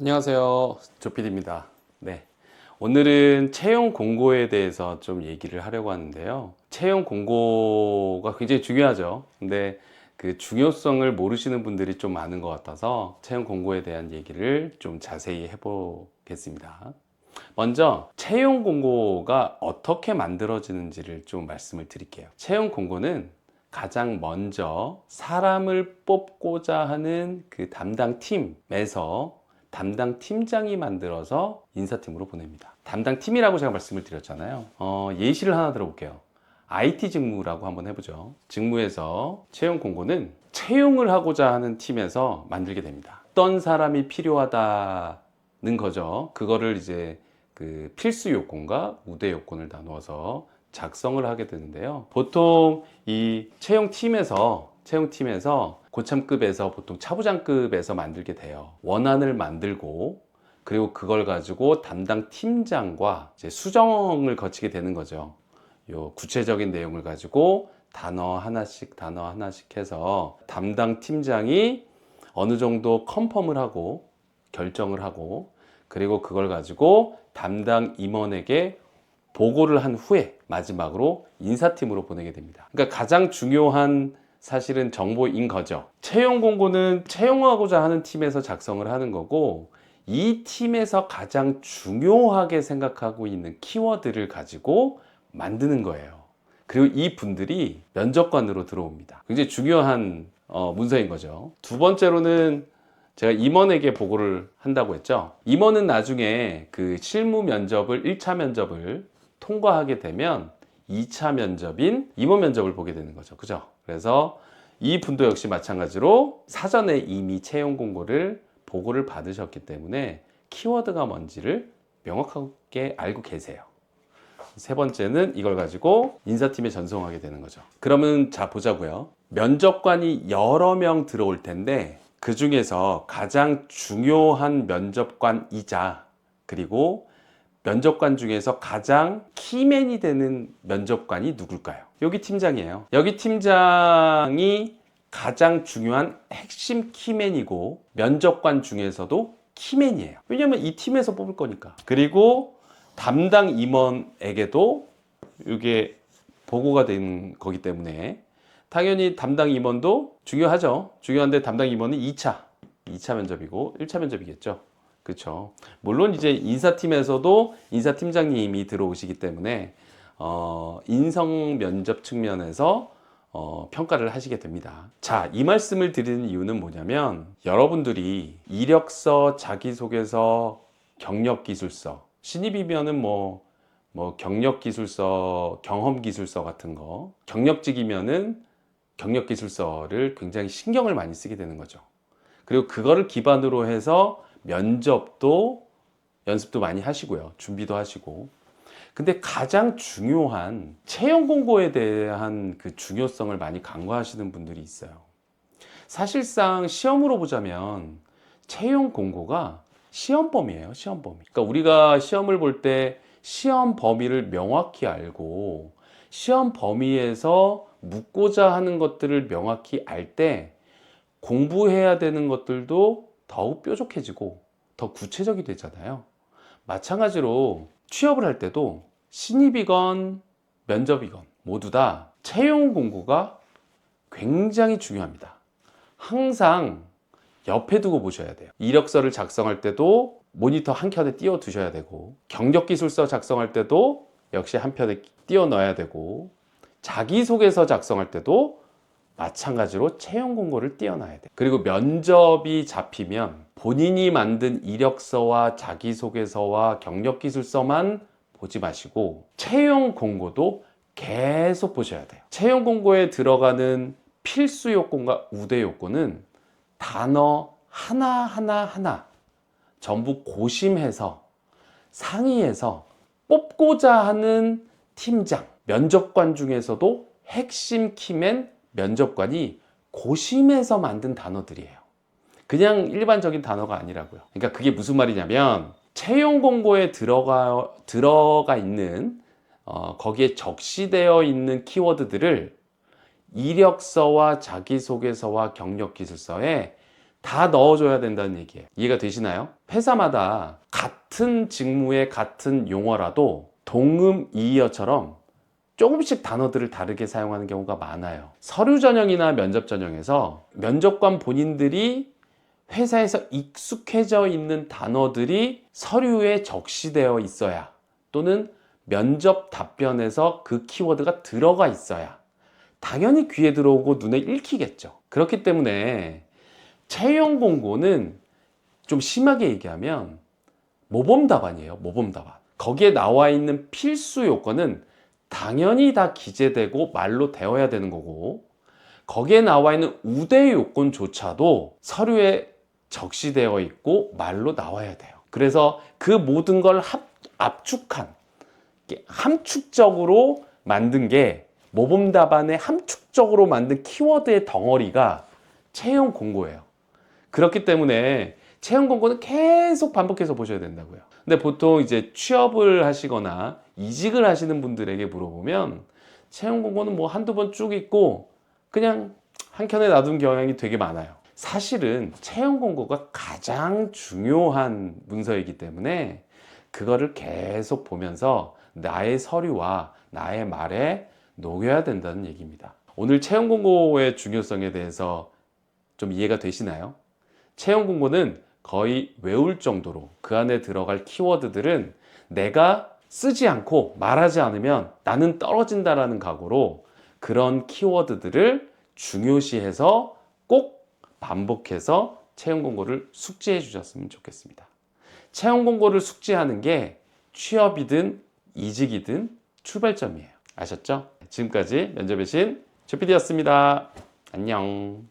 안녕하세요. 조필입니다. 네. 오늘은 채용 공고에 대해서 좀 얘기를 하려고 하는데요. 채용 공고가 굉장히 중요하죠. 근데 그 중요성을 모르시는 분들이 좀 많은 것 같아서 채용 공고에 대한 얘기를 좀 자세히 해보겠습니다. 먼저 채용 공고가 어떻게 만들어지는지를 좀 말씀을 드릴게요. 채용 공고는 가장 먼저 사람을 뽑고자 하는 그 담당 팀에서 담당 팀장이 만들어서 인사팀으로 보냅니다. 담당 팀이라고 제가 말씀을 드렸잖아요. 예시를 하나 들어볼게요. IT 직무라고 한번 해보죠. 직무에서 채용 공고는 채용을 하고자 하는 팀에서 만들게 됩니다. 어떤 사람이 필요하다는 거죠. 그거를 이제 그 필수 요건과 우대 요건을 나누어서 작성을 하게 되는데요. 보통 이 채용팀에서 고참급에서 보통 차부장급에서 만들게 돼요. 원안을 만들고 그리고 그걸 가지고 담당 팀장과 이제 수정을 거치게 되는 거죠. 요 구체적인 내용을 가지고 단어 하나씩 해서 담당 팀장이 어느 정도 컨펌을 하고 결정을 하고 그리고 그걸 가지고 담당 임원에게 보고를 한 후에 마지막으로 인사팀으로 보내게 됩니다. 그러니까 가장 중요한 사실은 정보인 거죠. 채용 공고는 채용하고자 하는 팀에서 작성을 하는 거고 이 팀에서 가장 중요하게 생각하고 있는 키워드를 가지고 만드는 거예요. 그리고 이 분들이 면접관으로 들어옵니다. 굉장히 중요한 문서인 거죠. 두 번째로는 제가 임원에게 보고를 한다고 했죠. 임원은 나중에 그 실무 면접을 1차 면접을 통과하게 되면 2차 면접인 임원 면접을 보게 되는 거죠. 그죠? 그래서 이 분도 역시 마찬가지로 사전에 이미 채용 공고를 보고를 받으셨기 때문에 키워드가 뭔지를 명확하게 알고 계세요. 세 번째는 이걸 가지고 인사팀에 전송하게 되는 거죠. 그러면 자 보자고요. 면접관이 여러 명 들어올 텐데 그 중에서 가장 중요한 면접관이자 그리고 면접관 중에서 가장 키맨이 되는 면접관이 누굴까요? 여기 팀장이에요. 여기 팀장이 가장 중요한 핵심 키맨이고 면접관 중에서도 키맨이에요. 왜냐면 이 팀에서 뽑을 거니까. 그리고 담당 임원에게도 이게 보고가 되는 거기 때문에 당연히 담당 임원도 중요하죠. 중요한데 담당 임원은 2차 면접이고 1차 면접이겠죠. 그렇죠. 물론 이제 인사팀에서도 인사팀장님이 들어오시기 때문에 인성 면접 측면에서 평가를 하시게 됩니다. 자, 이 말씀을 드리는 이유는 뭐냐면 여러분들이 이력서, 자기소개서, 경력기술서, 신입이면은 뭐 경력기술서, 경험기술서 같은 거, 경력직이면은 경력기술서를 굉장히 신경을 많이 쓰게 되는 거죠. 그리고 그거를 기반으로 해서 면접도 연습도 많이 하시고요. 준비도 하시고. 근데 가장 중요한 채용 공고에 대한 그 중요성을 많이 간과하시는 분들이 있어요. 사실상 시험으로 보자면 채용 공고가 시험 범위예요. 시험 범위. 그러니까 우리가 시험을 볼 때 시험 범위를 명확히 알고 시험 범위에서 묻고자 하는 것들을 명확히 알 때 공부해야 되는 것들도 더욱 뾰족해지고 더 구체적이 되잖아요. 마찬가지로 취업을 할 때도 신입이건 면접이건 모두 다 채용 공고가 굉장히 중요합니다. 항상 옆에 두고 보셔야 돼요. 이력서를 작성할 때도 모니터 한 켠에 띄워 두셔야 되고 경력기술서 작성할 때도 역시 한 편에 띄워 넣어야 되고 자기소개서 작성할 때도 마찬가지로 채용 공고를 띄워놔야 돼요. 그리고 면접이 잡히면 본인이 만든 이력서와 자기소개서와 경력기술서만 보지 마시고 채용 공고도 계속 보셔야 돼요. 채용 공고에 들어가는 필수 요건과 우대 요건은 단어 하나 전부 고심해서 상의해서 뽑고자 하는 팀장, 면접관 중에서도 핵심 키맨 면접관이 고심해서 만든 단어들이에요. 그냥 일반적인 단어가 아니라고요. 그러니까 그게 무슨 말이냐면 채용 공고에 들어가 있는 거기에 적시되어 있는 키워드들을 이력서와 자기소개서와 경력기술서에 다 넣어줘야 된다는 얘기예요. 이해가 되시나요? 회사마다 같은 직무의 같은 용어라도 동음이의어처럼 조금씩 단어들을 다르게 사용하는 경우가 많아요. 서류 전형이나 면접 전형에서 면접관 본인들이 회사에서 익숙해져 있는 단어들이 서류에 적시되어 있어야, 또는 면접 답변에서 그 키워드가 들어가 있어야 당연히 귀에 들어오고 눈에 읽히겠죠. 그렇기 때문에 채용 공고는 좀 심하게 얘기하면 모범 답안이에요. 모범 답안. 거기에 나와 있는 필수 요건은 당연히 다 기재되고 말로 되어야 되는 거고, 거기에 나와 있는 우대 요건조차도 서류에 적시되어 있고 말로 나와야 돼요. 그래서 그 모든 걸 압축한, 함축적으로 만든 게, 모범 답안에 함축적으로 만든 키워드의 덩어리가 채용 공고예요. 그렇기 때문에 채용 공고는 계속 반복해서 보셔야 된다고요. 근데 보통 이제 취업을 하시거나 이직을 하시는 분들에게 물어보면 채용 공고는 뭐 한두 번 쭉 읽고 그냥 한켠에 놔둔 경향이 되게 많아요. 사실은 채용 공고가 가장 중요한 문서이기 때문에 그거를 계속 보면서 나의 서류와 나의 말에 녹여야 된다는 얘기입니다. 오늘 채용 공고의 중요성에 대해서 좀 이해가 되시나요? 채용 공고는 거의 외울 정도로 그 안에 들어갈 키워드들은 내가 쓰지 않고 말하지 않으면 나는 떨어진다라는 각오로 그런 키워드들을 중요시해서 꼭 반복해서 채용 공고를 숙지해 주셨으면 좋겠습니다. 채용 공고를 숙지하는 게 취업이든 이직이든 출발점이에요. 아셨죠? 지금까지 면접의 신 조피디였습니다. 안녕.